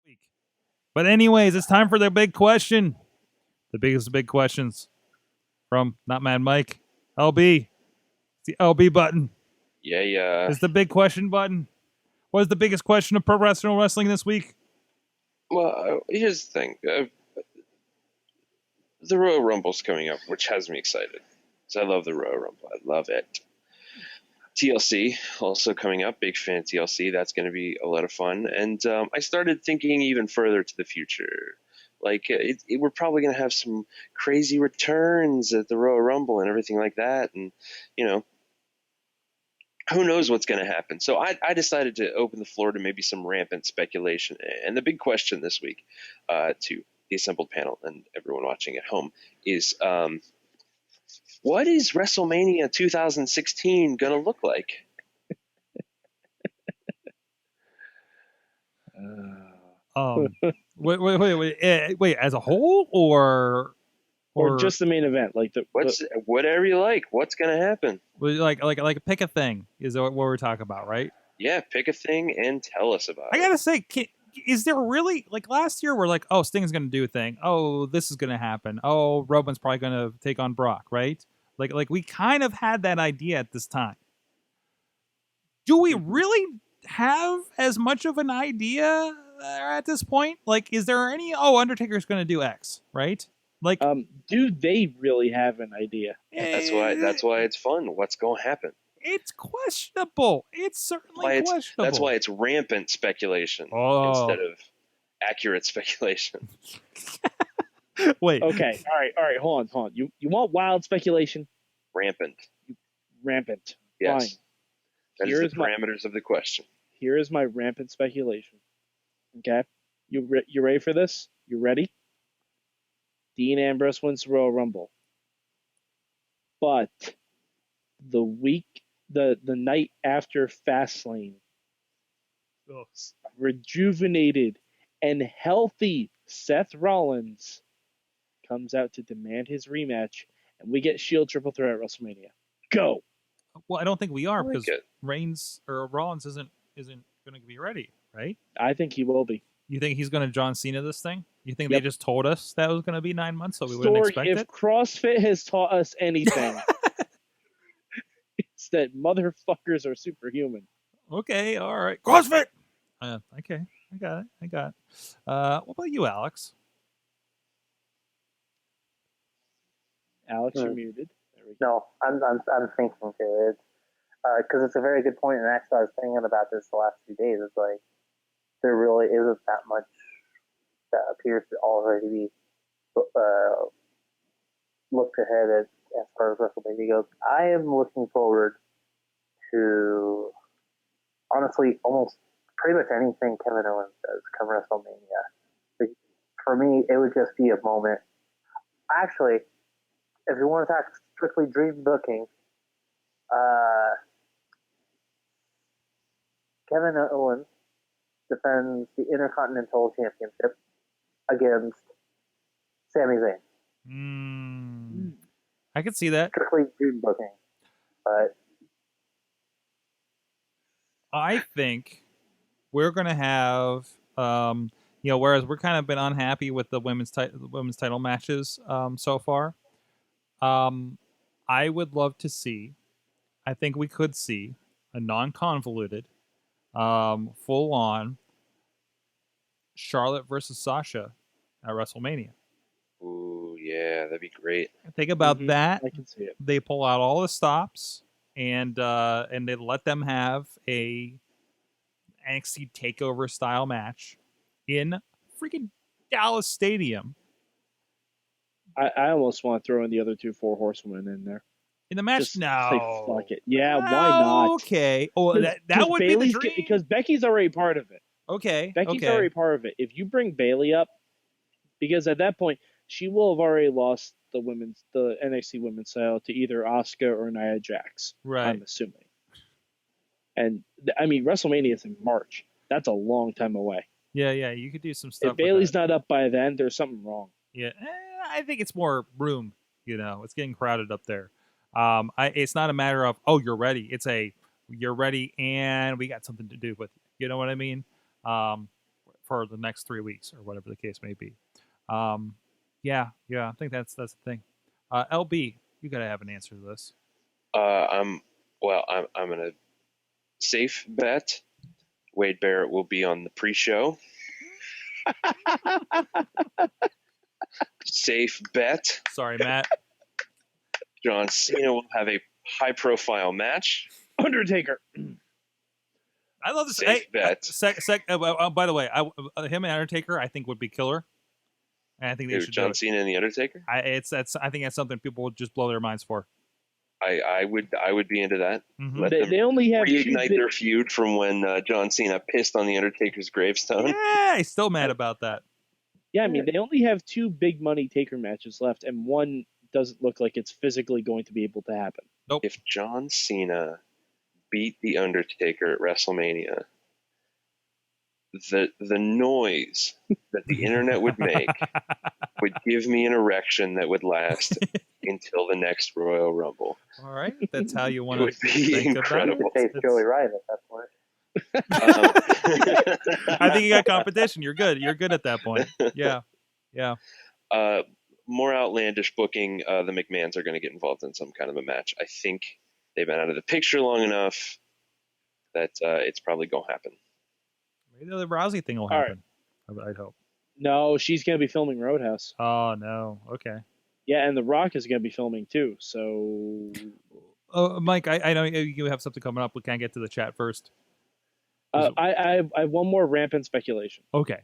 week. But anyways, it's time for the big question. The biggest big questions from not Mad Mike, LB. It's the LB button. Yeah. It's the big question button. What is the biggest question of professional wrestling this week? Well, here's the thing. The Royal Rumble's coming up, which has me excited. Because I love the Royal Rumble. I love it. TLC also coming up. Big fan of TLC. That's going to be a lot of fun. And I started thinking even further to the future. Like, we're probably going to have some crazy returns at the Royal Rumble and everything like that. And, who knows what's going to happen. So I decided to open the floor to maybe some rampant speculation. And the big question this week to the assembled panel and everyone watching at home is what is WrestleMania 2016 going to look like? Wait, as a whole or just the main event, like whatever you like. What's going to happen? Like pick a thing is what we're talking about, right? Yeah, pick a thing and tell us about it. I gotta say, is there really, like last year we're like, oh, Sting's gonna do a thing. Oh, this is gonna happen. Oh, Roman's probably gonna take on Brock, right? Like we kind of had that idea at this time. Do we really have as much of an idea at this point? Like, is there any? Oh, Undertaker's gonna do X, right? Like, do they really have an idea? That's why it's fun. What's going to happen? It's questionable. It's certainly questionable. That's why it's rampant speculation instead of accurate speculation. Wait. Okay. All right. Hold on. You want wild speculation? Rampant. Rampant. Yes. Fine. That is the parameters of the question. Here is my rampant speculation. Okay. You ready for this? You ready? Dean Ambrose wins the Royal Rumble. But the night after Fastlane, rejuvenated and healthy Seth Rollins comes out to demand his rematch, and we get Shield Triple Threat at WrestleMania. Go! Well, I don't think we are because Reigns or Rollins isn't going to be ready, right? I think he will be. You think he's going to John Cena this thing? You think they just told us that was going to be 9 months, so we wouldn't expect it? If CrossFit has taught us anything, it's that motherfuckers are superhuman. Okay, all right. CrossFit! Okay, I got it. What about you, Alex? Alex, you're muted. No, I'm thinking too. It's because it's a very good point, and actually I was thinking about this the last few days. It's like there really isn't that much that appears to already be looked ahead at as far as WrestleMania goes. I am looking forward to, honestly, almost pretty much anything Kevin Owens does come WrestleMania. Like, for me, it would just be a moment. Actually, if you want to talk strictly dream booking, Kevin Owens defends the Intercontinental Championship against Sami Zayn. I could see that. Strictly dream booking. But I think we're going to have, whereas we're kind of been unhappy with the women's title matches so far, I would love to see, I think we could see a non-convoluted, full-on Charlotte versus Sasha at WrestleMania. Ooh, yeah, that'd be great. Think about that. I can see it. They pull out all the stops and they let them have a NXT takeover style match in freaking Dallas Stadium. I almost want to throw in the other 2 4 horsewomen in there. In the match? Just no. say, fuck it. Yeah, why not? Okay. Oh, that would Bailey's be the dream. Because Becky's already part of it. Okay. Becky's already part of it. If you bring Bailey up, because at that point, she will have already lost the NXT women's title to either Asuka or Nia Jax. Right. I'm assuming. And, I mean, WrestleMania is in March. That's a long time away. Yeah, you could do some stuff. If Bailey's not up by then, there's something wrong. Yeah, I think it's more room. It's getting crowded up there. It's not a matter of, oh, you're ready. It's you're ready and we got something to do with you. You know what I mean? for the next 3 weeks or whatever the case may be. Yeah, I think that's the thing. LB, you got to have an answer to this. I'm gonna safe bet Wade Barrett will be on the pre-show. Safe bet Sorry, Matt. John Cena will have a high-profile match. Undertaker. I love this. Safe bet. By the way, him and Undertaker, I think would be killer. And I think they should John do it. Cena and the Undertaker. I think that's something people would just blow their minds for. I would be into that. Mm-hmm. Let them They only have reignite their feud from when John Cena pissed on the Undertaker's gravestone. Yeah, he's still mad about that. Yeah, I mean, they only have 2 big money Taker matches left, and one doesn't look like it's physically going to be able to happen. Nope. If John Cena beat the Undertaker at WrestleMania, the noise that the internet would make would give me an erection that would last until the next Royal Rumble. All right, that's how you want It would to be think incredible. about it. Face Joey Ryan at that point. I think you got competition. You're good. You're good at that point. Yeah. More outlandish booking. The McMahons are going to get involved in some kind of a match. I think they've been out of the picture long enough that it's probably going to happen. Maybe the Rousey thing will happen. I'd hope. No, she's going to be filming Roadhouse. Oh, no. Okay. Yeah, and The Rock is going to be filming too. So, Mike, I know you have something coming up. We can't get to the chat first. I have one more rampant speculation. Okay.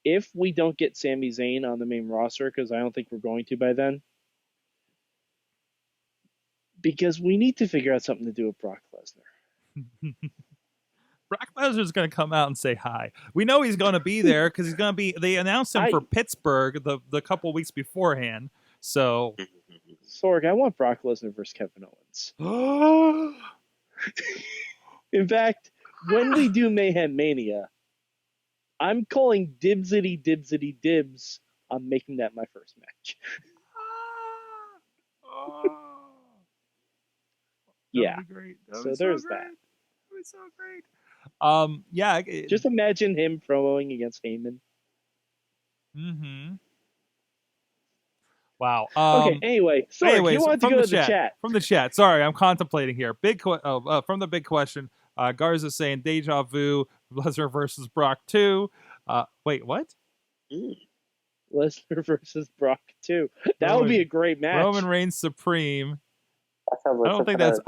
If we don't get Sami Zayn on the main roster, because I don't think we're going to by then, because we need to figure out something to do with Brock Lesnar. Brock Lesnar's going to come out and say hi. We know he's going to be there because he's going to be. They announced him for Pittsburgh the couple weeks beforehand. So, Sorg, I want Brock Lesnar versus Kevin Owens. In fact, when we do Mayhem Mania, I'm calling dibsity dibs on making that my first match. Yeah. Great. So there's that. That was so great. Yeah. Just imagine him promoing against Heyman. Mm-hmm. Wow. Okay. Anyway, sorry, you want to go to the chat. From the chat. Sorry, I'm contemplating here. From the big question. Garza saying deja vu. Lesnar versus Brock 2. Wait, what? Lesnar versus Brock 2. That would be a great match. Roman Reigns Supreme. I don't think that's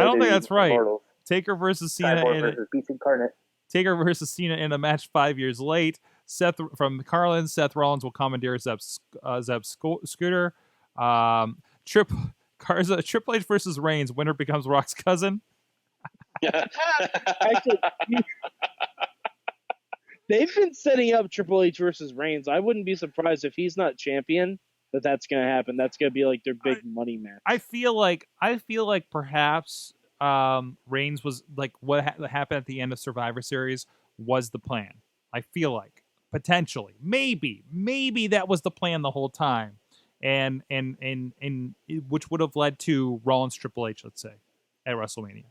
right. Immortals. Taker versus Cena versus Beast Incarnate. Taker versus Cena in a match 5 years late. Seth from Carlin. Seth Rollins will commandeer Zeb's scooter. Triple H versus Reigns. Winner becomes Rock's cousin. Actually, they've been setting up Triple H versus Reigns. I wouldn't be surprised if he's not champion that's going to happen. That's going to be like their big money match. I feel like perhaps Reigns was like what happened at the end of Survivor Series was the plan. I feel like potentially, maybe that was the plan the whole time, and which would have led to Rollins Triple H, let's say, at WrestleMania.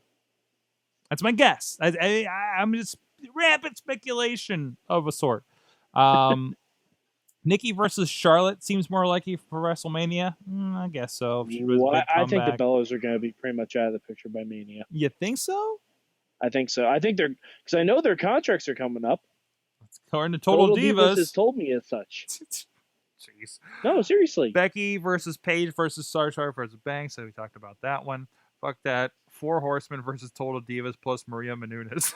That's my guess. I'm just rampant speculation of a sort. Nikki versus Charlotte seems more likely for WrestleMania. I guess so. I think the Bellas are going to be pretty much out of the picture by Mania. You think so? I think so. I think they're because I know their contracts are coming up. According to Total Divas has told me as such. Jeez. No, seriously. Becky versus Paige versus Sarshar versus Banks. So we talked about that one. Fuck that. 4 Horsemen versus Total Divas plus Maria Menounos.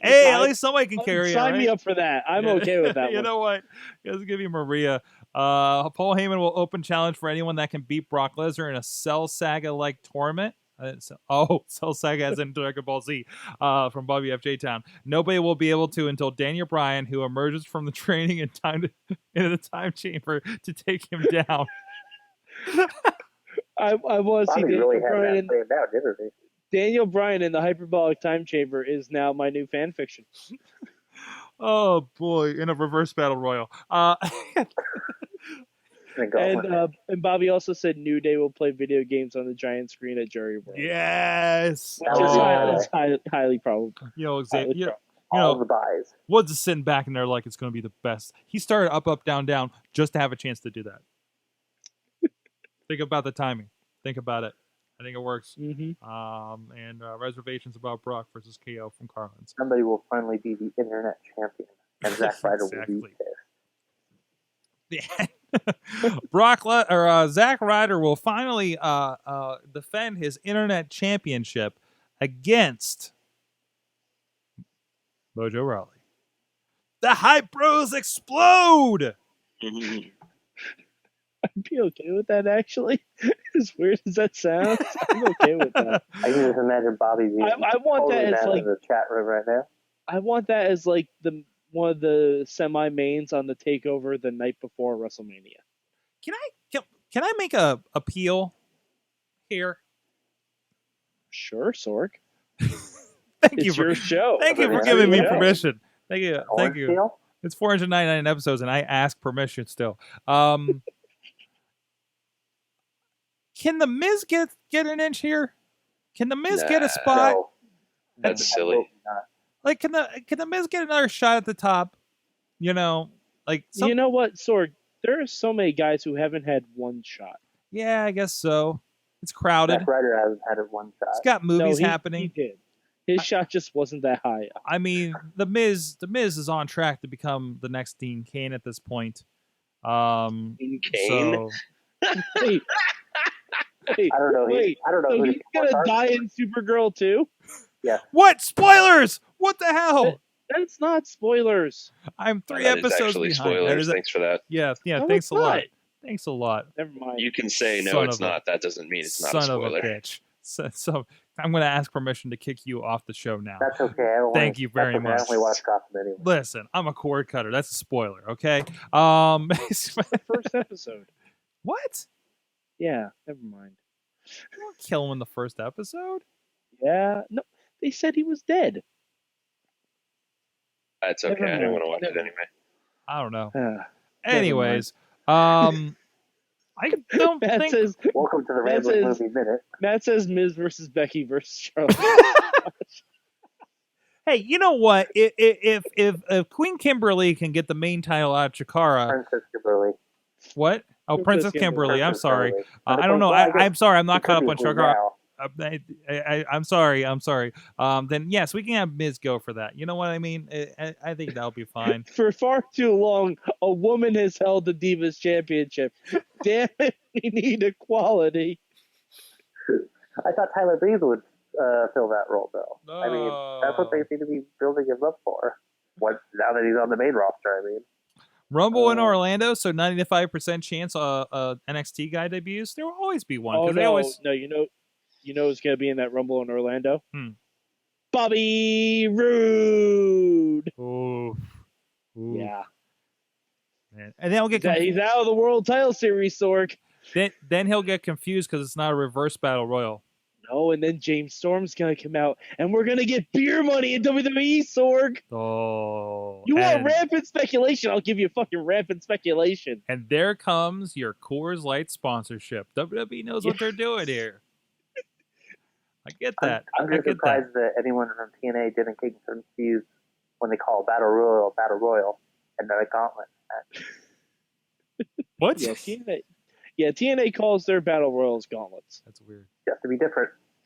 Hey, at least somebody can carry it. Sign me up for that. I'm okay with that. You know what? Let's give you Maria. Paul Heyman will open challenge for anyone that can beat Brock Lesnar in a Cell Saga-like tournament. Cell Saga as in Dragon Ball Z from Bobby F. J-Town. Nobody will be able to until Daniel Bryan, who emerges from the training in the time chamber to take him down. I want to see Daniel really Bryan. Daniel Bryan in the hyperbolic time chamber is now my new fan fiction. Oh boy, in a reverse battle royal. And Bobby also said New Day will play video games on the giant screen at Jerry World. Yes, Which is highly probable. You know, You all know, the buys. Woods is sitting back in there like it's going to be the best. He started up, up, down, down just to have a chance to do that. Think about the timing. Think about it. I think it works. And reservations about Brock versus KO from Carlins. Somebody will finally be the internet champion, and Zack Ryder will be pissed. Yeah. Zack Ryder will finally defend his internet championship against Mojo Rawley. The Hype Bros explode! I'd be okay with that, actually. As weird as that sounds, I'm okay with that. I can just imagine Bobby being I want that as like in the chat room right now. I want that as like one of the semi mains on the takeover the night before WrestleMania. Can I make a appeal here? Sure, Sorg. Thank you It's your show. Thank you for giving me permission. Thank you. Thank you. Deal? It's 499 episodes, and I ask permission still. Can the Miz get an inch here? Can the Miz get a spot? No. That's silly. Like, can the Miz get another shot at the top? You know, like You know what, Sorg? There are so many guys who haven't had one shot. Yeah, I guess so. It's crowded. Zack Ryder hasn't had it one shot. It's got movies He happening. did. His shot just wasn't that high. I mean, the Miz is on track to become the next Dean Cain at this point. Dean Cain? So Wait, I don't know. Wait, I don't know. so who he's gonna die in Supergirl too? Yeah. what? Spoilers! What the hell? That's not spoilers. I'm 3 That is episodes actually behind. spoilers. Thanks for that. Yeah. No, Thanks it's a lot. not. Thanks a lot. Never mind. You can say no, Son it's of a- not. That doesn't mean it's not Son a of a spoiler. bitch. So I'm going to ask permission to kick you off the show now. That's okay. I don't Thank you very much. I only watch Gotham anyway. Listen, I'm a cord cutter. That's a spoiler, okay? The first episode. What? Yeah, never mind. You won't kill him in the first episode? Yeah, no, they said he was dead. That's okay. Never I don't mind. want to watch it Never anyway. I don't know. Never Anyways, I don't Matt think says Welcome to the That Rambling says- Movie Minute. Matt says Miz versus Becky versus Charlotte. Hey, you know what? If Queen Kimberly can get the main title out of Chikara, Princess Kimberly. what? Oh, Princess Princess Kimberly. I'm Princess sorry. Kimberly. I don't know. Well, I guess I'm sorry. I'm not it caught could up be on Queen Chikara. now. I'm sorry. I'm sorry. Then yes, we can have Miz go for that. You know what I mean? I think that'll be fine. For far too long, a woman has held the Divas Championship. Damn it, we need equality. I thought Tyler Breeze would fill that role, though. I mean, that's what they seem to be building him up for. Now that he's on the main roster, I mean. Rumble in Orlando, so 95% chance NXT guy debuts. There will always be one Oh because they no, always. no, you know who's gonna be in that Rumble in Orlando? Bobby Roode. Ooh. Yeah, Man. And then he'll get he's out of the World Title Series, Sorg. then he'll get confused because it's not a reverse battle royal. No, and then James Storm's gonna come out, and we're gonna get beer money in WWE, Sorg. Oh. You want rampant speculation? I'll give you fucking rampant speculation. And there comes your Coors Light sponsorship. WWE knows what they're doing here. I get that. I'm I just get surprised that anyone from TNA didn't get confused when they call Battle Royal, and not a gauntlet match. What? Yeah, TNA calls their battle royals gauntlets. That's weird. Just to be different.